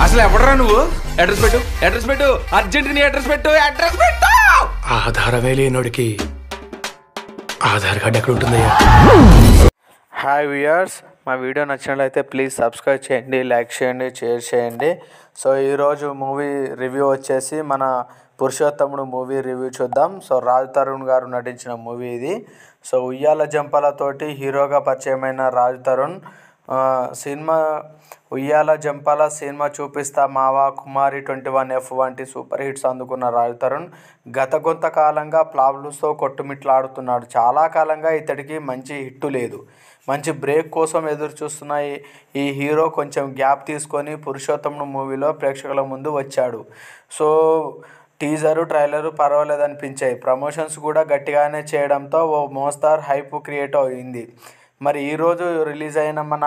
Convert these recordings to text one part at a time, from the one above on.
అసలు ఎవడరా నువ్వు? అడ్రస్ పెట్టు, అడ్రస్ పెట్టు, అర్జెంట్ నీ అడ్రస్ పెట్టు, అడ్రస్ పెట్టు. ఆధారమే లేనోడికి ఆధార్ కార్డు ఎక్కడ ఉంటుందయ్యా? హాయ్ వ్యూయర్స్, మా వీడియో నచ్చినట్లయితే ప్లీజ్ సబ్స్క్రైబ్ చేయండి, లైక్ చేయండి, షేర్ చేయండి. సో ఈరోజు మూవీ రివ్యూ వచ్చేసి మన పురుషోత్తముడు మూవీ రివ్యూ చూద్దాం. సో రాజ్ తరుణ్ గారు నటించిన మూవీ ఇది. సో ఉయ్యాల జంపాలతోటి హీరోగా పరిచయమైన రాజ్ తరుణ్ సినిమా ఉయ్యాల జంపాల, సినిమా చూపిస్తా మావా, కుమారి 21F వంటి సూపర్ హిట్స్ అందుకున్న రాజ్ తరుణ్ గత కొంతకాలంగా ఫ్లాప్లతో కొట్టుమిట్లాడుతున్నాడు. చాలా కాలంగా ఇతడికి మంచి హిట్టు లేదు. మంచి బ్రేక్ కోసం ఎదురు చూస్తున్న ఈ హీరో కొంచెం గ్యాప్ తీసుకొని పురుషోత్తముడు మూవీలో ప్రేక్షకుల ముందు వచ్చాడు. సో టీజరు, ట్రైలరు పర్వాలేదనిపించాయి. ప్రమోషన్స్ కూడా గట్టిగానే చేయడంతో ఓ మోస్తారు హైప్ క్రియేట్ అయింది. మరి ఈరోజు రిలీజ్ అయిన మన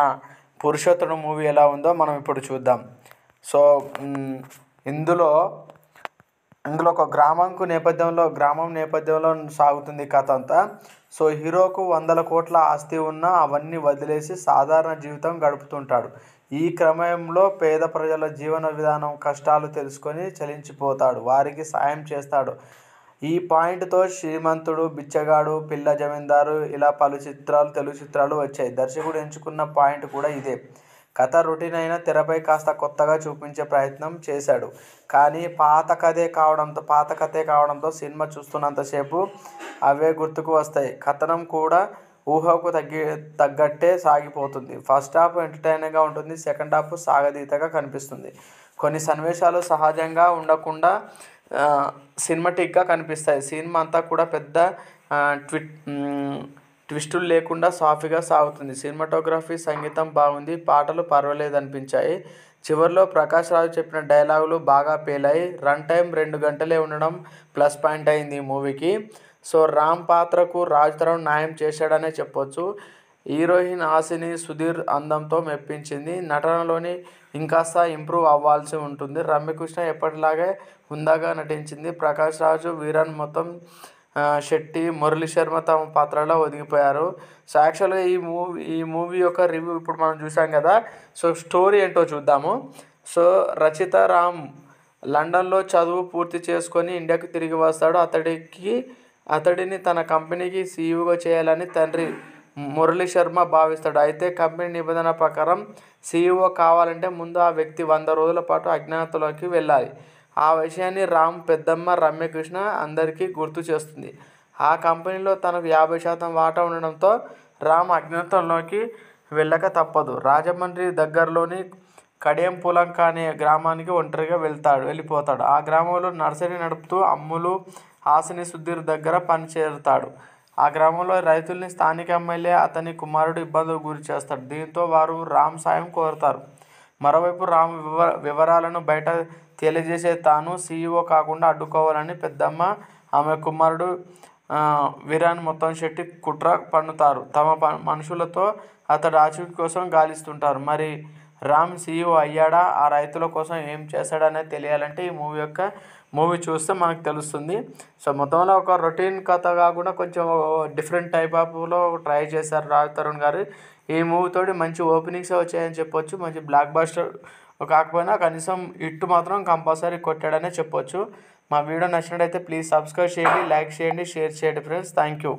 పురుషోత్తముడు మూవీ ఎలా ఉందో మనం ఇప్పుడు చూద్దాం. సో ఇందులో ఒక గ్రామం నేపథ్యంలో సాగుతుంది కథ అంతా. సో హీరోకు 100 కోట్ల ఆస్తి ఉన్నా అవన్నీ వదిలేసి సాధారణ జీవితం గడుపుతుంటాడు. ఈ క్రమంలో పేద ప్రజల జీవన విధానం, కష్టాలు తెలుసుకొని చలించిపోతాడు, వారికి సాయం చేస్తాడు. ఈ పాయింట్తో శ్రీమంతుడు, బిచ్చగాడు, పిల్ల జమీందారు ఇలా పలు తెలుగు చిత్రాలు వచ్చాయి. దర్శకుడు ఎంచుకున్న పాయింట్ కూడా ఇదే. కథ రొటీన్ అయినా తెరపై కాస్త కొత్తగా చూపించే ప్రయత్నం చేశాడు. కానీ పాత కథే కావడంతో సినిమా చూస్తున్నంతసేపు అవే గుర్తుకు వస్తాయి. కథనం కూడా ఊహకు తగ్గట్టే సాగిపోతుంది. ఫస్ట్ హాఫ్ ఎంటర్టైనింగ్గా ఉంటుంది, సెకండ్ హాఫ్ సాగదీతగా కనిపిస్తుంది. కొన్ని సన్నివేశాలు సహజంగా ఉండకుండా సినిమాటిక్గా కనిపిస్తాయి. సినిమా అంతా కూడా పెద్ద ట్విస్టులు లేకుండా సాఫీగా సాగుతుంది. సినిమాటోగ్రఫీ, సంగీతం బాగుంది, పాటలు పర్వాలేదనిపించాయి. చివరిలో ప్రకాష్ రాజు చెప్పిన డైలాగులు బాగా పేలాయి. రన్ టైం 2 గంటలే ఉండడం ప్లస్ పాయింట్ అయింది ఈ మూవీకి. సో రామ్ పాత్రకు రాజ్ తరుణ్ న్యాయం చేశాడనే చెప్పొచ్చు. హీరోయిన్ హాసిని సుధీర్ అందంతో మెప్పించింది. నటనలోని ఇంకాస్త ఇంప్రూవ్ అవ్వాల్సి ఉంటుంది. రమ్యకృష్ణ ఎప్పటిలాగే హుందాగా నటించింది. ప్రకాష్ రాజు, వీరన్ మొత్తం శెట్టి, మురళీ శర్మ తమ పాత్రలో ఒదిగిపోయారు. సో యాక్చువల్గా ఈ మూవీ యొక్క రివ్యూ ఇప్పుడు మనం చూసాం కదా. సో స్టోరీ ఏంటో చూద్దాము. సో రచిత రామ్ లండన్లో చదువు పూర్తి చేసుకొని ఇండియాకు తిరిగి వస్తాడు. అతడిని తన కంపెనీకి సీఈఓగా చేయాలని తండ్రి మురళీ శర్మ భావిస్తాడు. అయితే కంపెనీ నిబంధన ప్రకారం సీఈఓ కావాలంటే ముందు ఆ వ్యక్తి 100 రోజుల పాటు అజ్ఞాతంలోకి వెళ్ళాలి. ఆ విషయాన్ని రామ్ పెద్దమ్మ రమ్యకృష్ణ అందరికీ గుర్తు చేస్తుంది. ఆ కంపెనీలో తనకు 50% వాటా ఉండడంతో రామ్ అజ్ఞాతంలోకి వెళ్ళక తప్పదు. రాజమండ్రి దగ్గరలోని కడియం పులంక అనే గ్రామానికి ఒంటరిగా వెళ్ళిపోతాడు. ఆ గ్రామంలో నర్సరీ నడుపుతూ అమ్ములు, హాసిని సుధీర్ దగ్గర పనిచేరుతాడు. ఆ గ్రామంలో రైతుల్ని స్థానిక ఎమ్మెల్యే అతని కుమారుడు ఇబ్బందులకు గురి చేస్తాడు. దీంతో వారు రామ్ సాయం కోరుతారు. మరోవైపు రామ్ వివరాలను బయట తెలియజేసే తాను సీఈఓ కాకుండా అడ్డుకోవాలని పెద్దమ్మ, ఆమె కుమారుడు వీరన్ మొత్తం శెట్టి కుట్ర పన్నుతారు. తమ మనుషులతో అతడు ఆచూకీ కోసం గాలిస్తుంటారు. మరి రామ్ సీఈఓ అయ్యాడా, ఆ రైతుల కోసం ఏం చేశాడనేది తెలియాలంటే ఈ మూవీ చూస్తే మనకు తెలుస్తుంది. సో మొత్తంలో ఒక రొటీన్ కథ కాకుండా కొంచెం డిఫరెంట్ టైప్ ఆఫ్లో ట్రై చేశారు రాజ్ తరుణ్ గారు. ఈ మూవీతోటి మంచి ఓపెనింగ్స్ వచ్చాయని చెప్పొచ్చు. మంచి బ్లాక్ బస్టర్ కాకపోయినా కనీసం హిట్ మాత్రం కంపల్సరీ కొట్టాడనే చెప్పొచ్చు. మా వీడియో నచ్చినట్టయితే ప్లీజ్ సబ్స్క్రైబ్ చేయండి, లైక్ చేయండి, షేర్ చేయండి ఫ్రెండ్స్. Thank you.